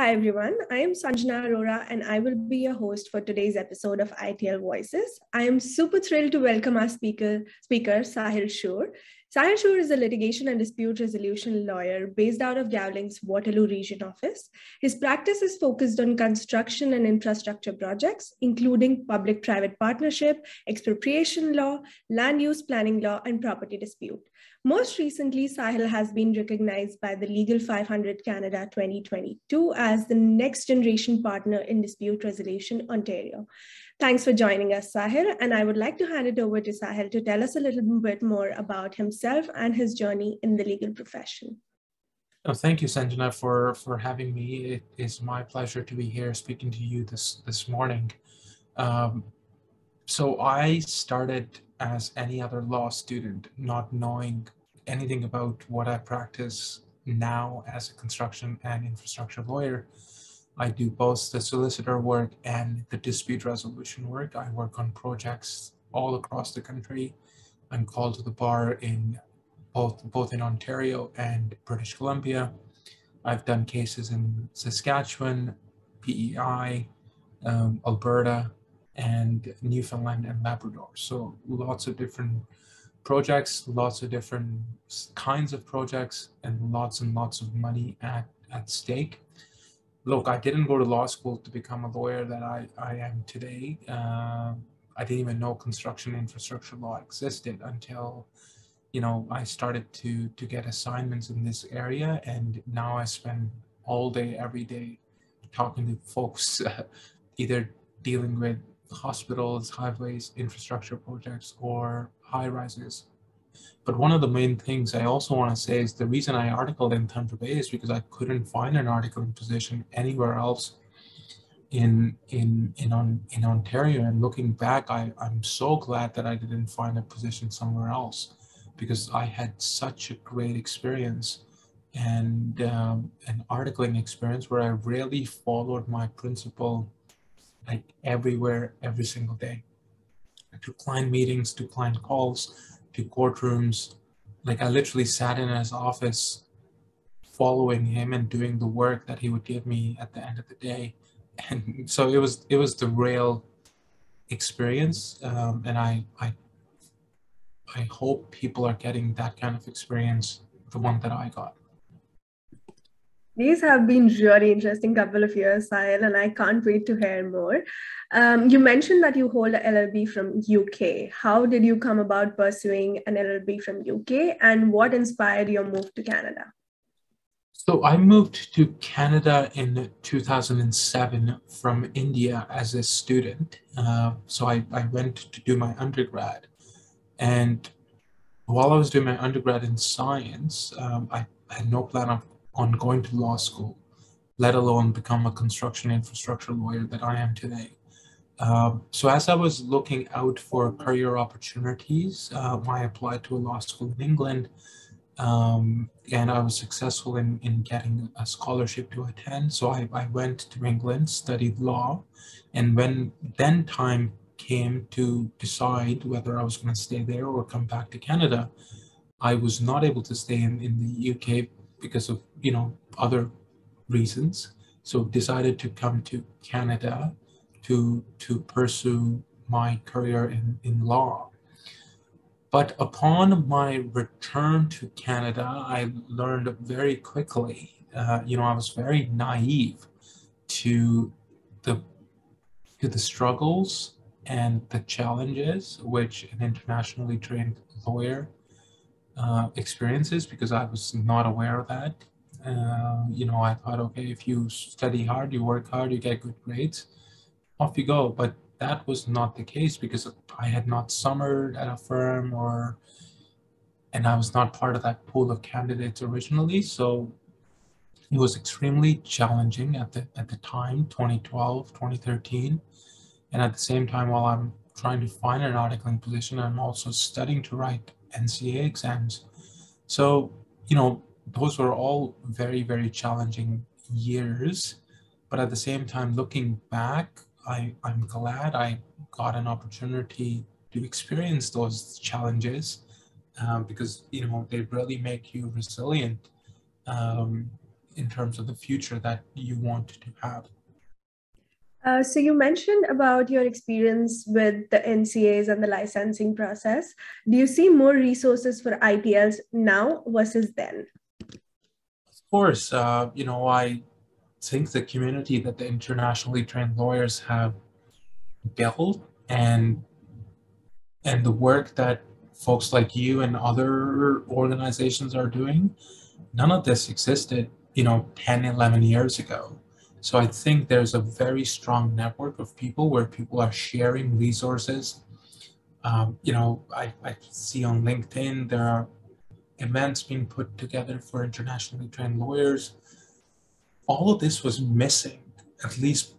Hi everyone, I am Sanjana Arora and I will be your host for today's episode of ITL Voices. I am super thrilled to welcome our speaker Sahil Shoor. Sahil Shoor is a litigation and dispute resolution lawyer based out of Gowling's Waterloo region office. His practice is focused on construction and infrastructure projects, including public-private partnership, expropriation law, land use planning law, and property dispute. Most recently, Sahil has been recognized by the Legal 500 Canada 2022 as the next generation partner in dispute resolution, Ontario. Thanks for joining us, Sahil. And I would like to hand it over to Sahil to tell us a little bit more about himself and his journey in the legal profession. Oh, thank you, Sanjana, for having me. It is my pleasure to be here speaking to you this morning. So I started as any other law student, not knowing anything about what I practice now as a construction and infrastructure lawyer. I do both the solicitor work and the dispute resolution work. I work on projects all across the country. I'm called to the bar in both in Ontario and British Columbia. I've done cases in Saskatchewan, PEI, Alberta, and Newfoundland and Labrador. So lots of different projects, lots of different kinds of projects, and lots of money at stake. Look, I didn't go to law school to become a lawyer that I am today. I didn't even know construction infrastructure law existed until I started to get assignments in this area, and now I spend all day, every day talking to folks, either dealing with hospitals, highways, infrastructure projects, or high rises. But one of the main things I also want to say is the reason I articled in Thunder Bay is because I couldn't find an articling position anywhere else in Ontario. And looking back, I'm so glad that I didn't find a position somewhere else, because I had such a great experience and an articling experience where I really followed my principle like everywhere, every single day, to client meetings, to client calls, to courtrooms. Like I literally sat in his office following him and doing the work that he would give me at the end of the day. And so it was the real experience, and I hope people are getting that kind of experience, the one that I got. These have been really interesting couple of years, Sahil, and I can't wait to hear more. You mentioned that you hold an LLB from UK. How did you come about pursuing an LLB from UK, and what inspired your move to Canada? So I moved to Canada in 2007 from India as a student. So I went to do my undergrad. And while I was doing my undergrad in science, I had no plan on going to law school, let alone become a construction infrastructure lawyer that I am today. So as I was looking out for career opportunities, I applied to a law school in England, and I was successful in getting a scholarship to attend. So I went to England, studied law, and when then time came to decide whether I was going to stay there or come back to Canada, I was not able to stay in the UK because of other reasons. So decided to come to Canada to pursue my career in law. But upon my return to Canada, I learned very quickly. I was very naive to the struggles and the challenges which an internationally trained lawyer experiences, because I was not aware of that. I thought, okay, if you study hard, you work hard, you get good grades, off you go. But that was not the case, because I had not summered at a firm, and I was not part of that pool of candidates originally. So it was extremely challenging at the time, 2012, 2013. And at the same time, while I'm trying to find an articling position, I'm also studying to write NCA exams. So, those were all very, very challenging years. But at the same time, looking back, I'm glad I got an opportunity to experience those challenges, because, they really make you resilient. in terms of the future that you want to have. So you mentioned about your experience with the NCAs and the licensing process. Do you see more resources for ITLs now versus then? Of course, I think the community that the internationally trained lawyers have built and the work that folks like you and other organizations are doing, none of this existed, 10, 11 years ago. So I think there's a very strong network of people where people are sharing resources. I see on LinkedIn, there are events being put together for internationally trained lawyers. All of this was missing, at least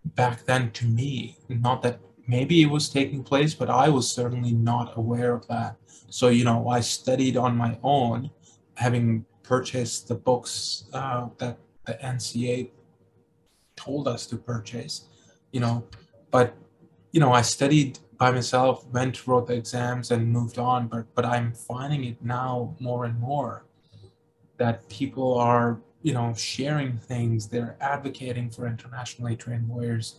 back then to me. Not that maybe it was taking place, but I was certainly not aware of that. So, I studied on my own, having purchased the books that the NCA told us to purchase, you know, but, I studied by myself, wrote the exams and moved on, but I'm finding it now more and more that people are, sharing things, they're advocating for internationally trained lawyers.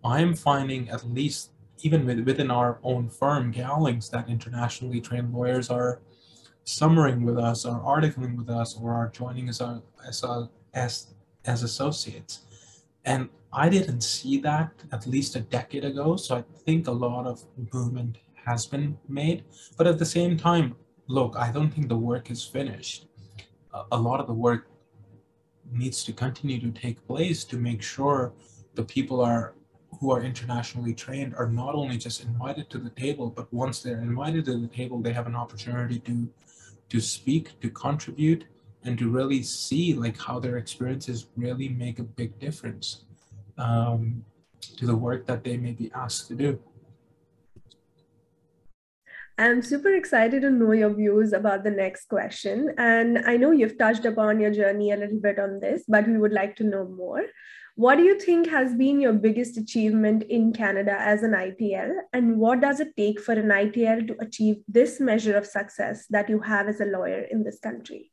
I'm finding, at least even within our own firm, Gowlings, that internationally trained lawyers are summaring with us, are articling with us, or are joining us as associates. And I didn't see that at least a decade ago. So I think a lot of movement has been made. But at the same time, look, I don't think the work is finished. A lot of the work needs to continue to take place to make sure the people who are internationally trained are not only just invited to the table, but once they're invited to the table, they have an opportunity to speak, to contribute, and to really see like how their experiences really make a big difference to the work that they may be asked to do. I'm super excited to know your views about the next question. And I know you've touched upon your journey a little bit on this, but we would like to know more. What do you think has been your biggest achievement in Canada as an ITL? And what does it take for an ITL to achieve this measure of success that you have as a lawyer in this country?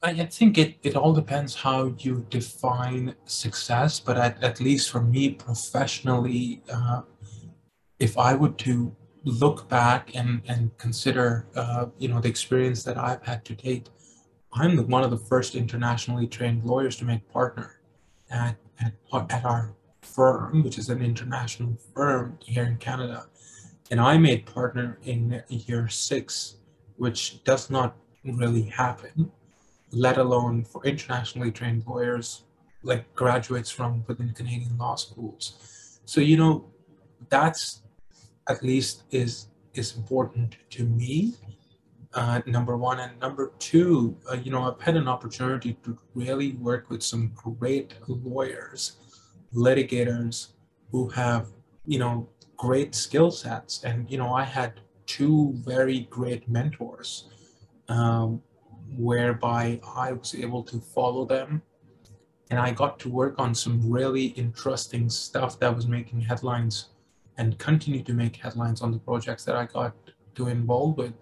I think it all depends how you define success, but at least for me professionally, if I were to look back and consider, the experience that I've had to date, I'm one of the first internationally trained lawyers to make partner at our firm, which is an international firm here in Canada. And I made partner in year 6, which does not really happen, let alone for internationally trained lawyers, like graduates from within Canadian law schools. So, that's at least is important to me, number one. And number two, I've had an opportunity to really work with some great lawyers, litigators who have, great skill sets. And, I had 2 very great mentors, whereby I was able to follow them. And I got to work on some really interesting stuff that was making headlines and continue to make headlines on the projects that I got to involve with.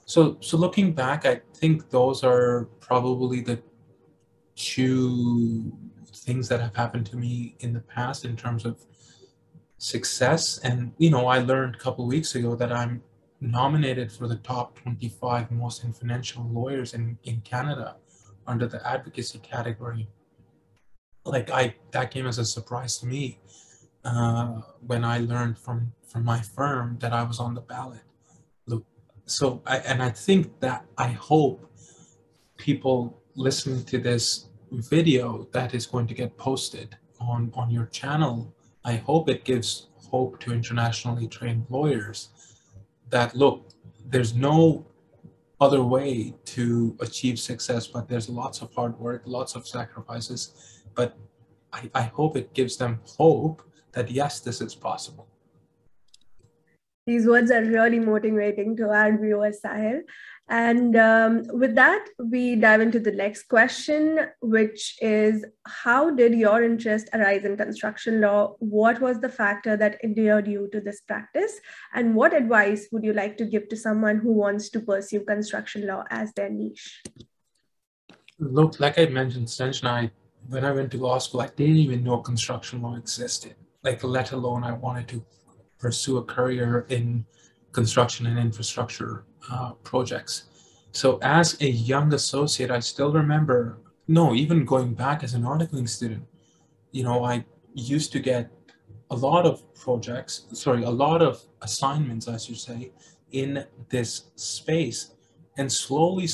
So looking back, I think those are probably the 2 things that have happened to me in the past in terms of success. And, I learned a couple of weeks ago that I'm nominated for the top 25 most influential lawyers in Canada under the advocacy category. That came as a surprise to me when I learned from my firm that I was on the ballot. Look, so I think that I hope people listening to this video that is going to get posted on your channel, I hope it gives hope to internationally trained lawyers that, look, there's no other way to achieve success, but there's lots of hard work, lots of sacrifices. But I hope it gives them hope that, yes, this is possible. These words are really motivating to our viewers, Sahil. And with that, we dive into the next question, which is, how did your interest arise in construction law? What was the factor that endeared you to this practice? And what advice would you like to give to someone who wants to pursue construction law as their niche? Look, like I mentioned, Sanjana, when I went to law school, I didn't even know construction law existed, like let alone I wanted to pursue a career in construction and infrastructure projects. So as a young associate, I still remember, no, even going back as an articling student, I used to get a lot of assignments, I should say, in this space. And slowly,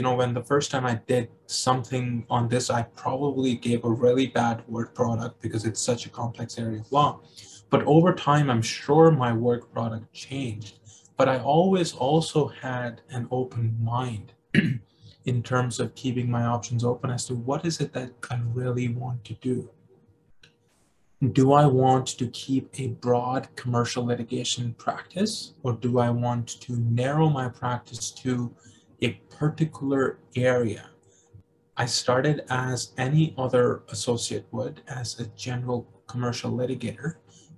when the first time I did something on this, I probably gave a really bad work product because it's such a complex area of law. But over time, I'm sure my work product changed. But I always also had an open mind in terms of keeping my options open as to what is it that I really want to do. Do I want to keep a broad commercial litigation practice, or do I want to narrow my practice to a particular area? I started as any other associate would, as a general commercial litigator,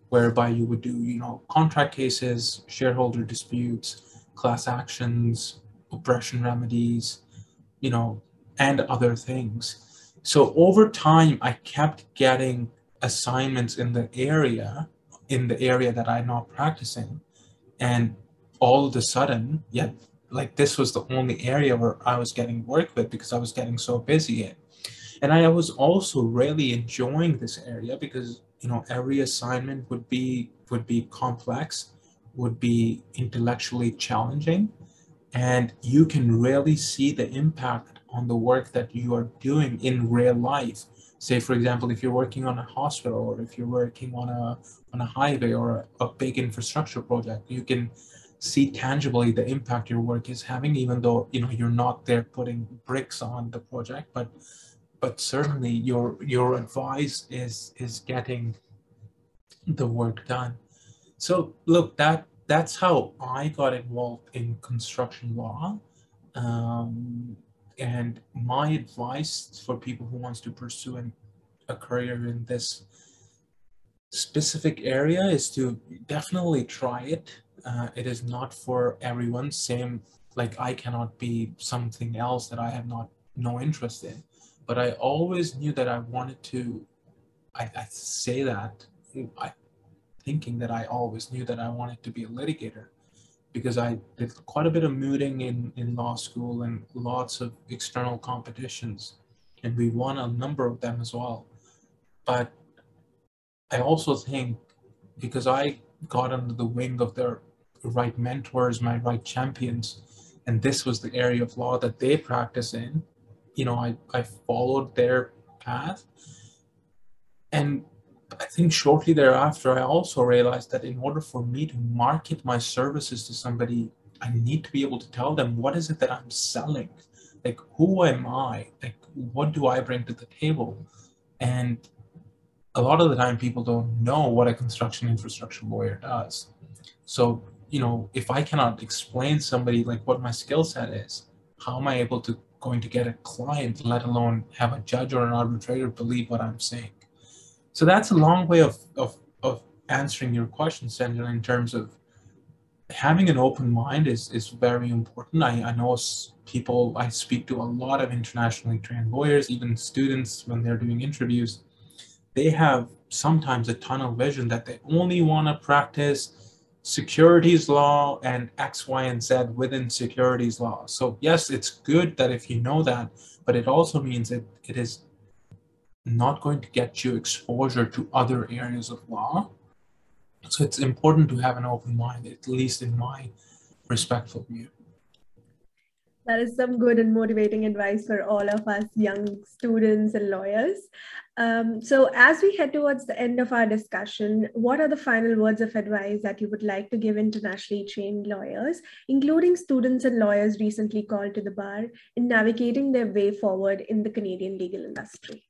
whereby you would do, contract cases, shareholder disputes, class actions, oppression remedies, you know, and other things. So over time, I kept getting assignments in the area that I'm not practicing. And all of a sudden, yeah, like this was the only area where I was getting work with because I was getting so busy in. And I was also really enjoying this area because, every assignment would be complex, would be intellectually challenging, and you can really see the impact on the work that you are doing in real life. Say, for example, if you're working on a hospital, or if you're working on a highway, or a big infrastructure project, you can see tangibly the impact your work is having, even though you're not there putting bricks on the project, but certainly your advice is getting the work done. So look, that's how I got involved in construction law. Um, and my advice for people who wants to pursue a career in this specific area is to definitely try it. It is not for everyone. Same, like I cannot be something else that I have no interest in. But I always knew that I wanted to. I say that. I thinking that I always knew that I wanted to be a litigator because I did quite a bit of mooting in law school and lots of external competitions, and we won a number of them as well. But I also think because I got under the wing of the right mentors, my right champions, and this was the area of law that they practice in, I followed their path. And I think shortly thereafter, I also realized that in order for me to market my services to somebody, I need to be able to tell them what is it that I'm selling? Like, who am I? Like, what do I bring to the table? And a lot of the time, people don't know what a construction infrastructure lawyer does. So, if I cannot explain somebody like what my skill set is, how am I able to going to get a client, let alone have a judge or an arbitrator believe what I'm saying? So that's a long way of answering your question, Sandra, in terms of having an open mind is very important. I know people, I speak to a lot of internationally trained lawyers, even students when they're doing interviews. They have sometimes a tunnel vision that they only want to practice securities law and X, Y, and Z within securities law. So yes, it's good that if you know that, but it also means that it is not going to get you exposure to other areas of law. So it's important to have an open mind, at least in my respectful view. That is some good and motivating advice for all of us young students and lawyers. So as we head towards the end of our discussion, what are the final words of advice that you would like to give internationally trained lawyers, including students and lawyers recently called to the bar, in navigating their way forward in the Canadian legal industry?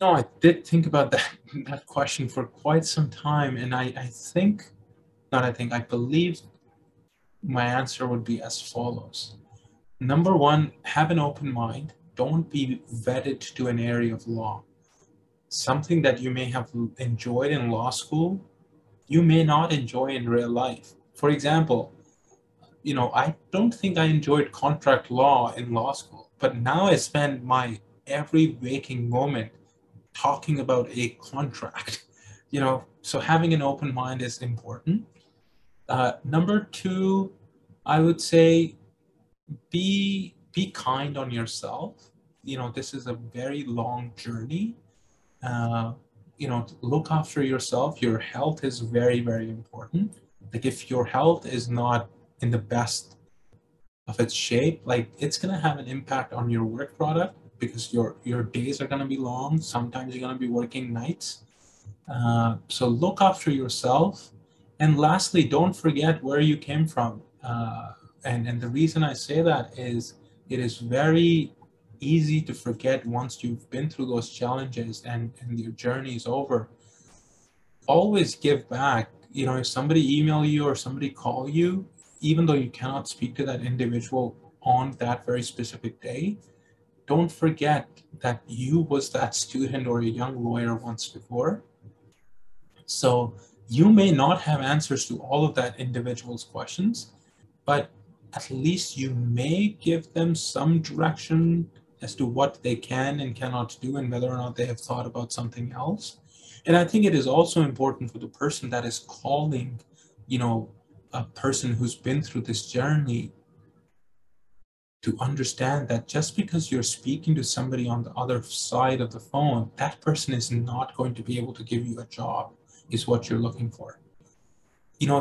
No, I did think about that question for quite some time, and I believe my answer would be as follows. Number one, have an open mind. Don't be wedded to an area of law. Something that you may have enjoyed in law school, you may not enjoy in real life. For example, I don't think I enjoyed contract law in law school. but now I spend my every waking moment talking about a contract. So having an open mind is important. Number two, I would say be kind on yourself. This is a very long journey. uh, Look after yourself. Your health is very, very important. Like if your health is not in the best of its shape, like it's going to have an impact on your work product, because your days are going to be long. Sometimes you're going to be working nights. So look after yourself. And lastly, don't forget where you came from. And the reason I say that is it is very easy to forget once you've been through those challenges and your journey is over. Always give back. If somebody email you or somebody call you, even though you cannot speak to that individual on that very specific day, don't forget that you was that student or a young lawyer once before. So you may not have answers to all of that individual's questions, but at least you may give them some direction as to what they can and cannot do and whether or not they have thought about something else. And I think it is also important for the person that is calling, a person who's been through this journey, to understand that just because you're speaking to somebody on the other side of the phone, that person is not going to be able to give you a job, is what you're looking for.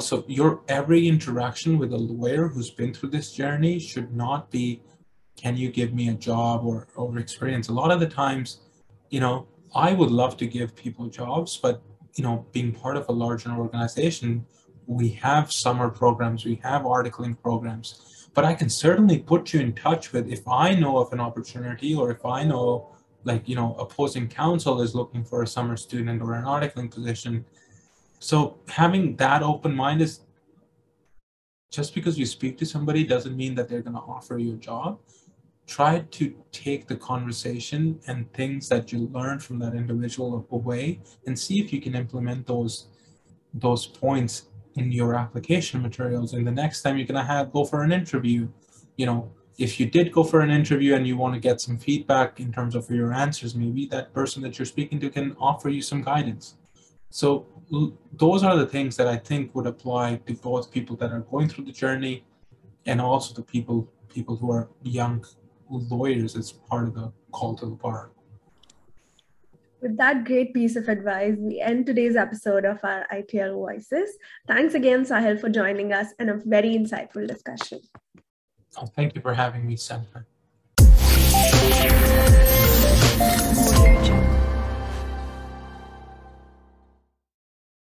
So your every interaction with a lawyer who's been through this journey should not be, can you give me a job or experience? A lot of the times, I would love to give people jobs, but, being part of a larger organization, we have summer programs, we have articling programs, but I can certainly put you in touch with, if I know of an opportunity, or if I know, opposing counsel is looking for a summer student or an articling position. So having that open mind is, just because you speak to somebody doesn't mean that they're going to offer you a job. Try to take the conversation and things that you learn from that individual away, and see if you can implement those points in your application materials. And the next time you're going to go for an interview, if you did go for an interview and you want to get some feedback in terms of your answers, maybe that person that you're speaking to can offer you some guidance. So those are the things that I think would apply to both people that are going through the journey, and also the people who are young lawyers as part of the call to the bar. With that great piece of advice, we end today's episode of our ITL Voices. Thanks again, Sahil, for joining us and a very insightful discussion. Oh, thank you for having me, Senator.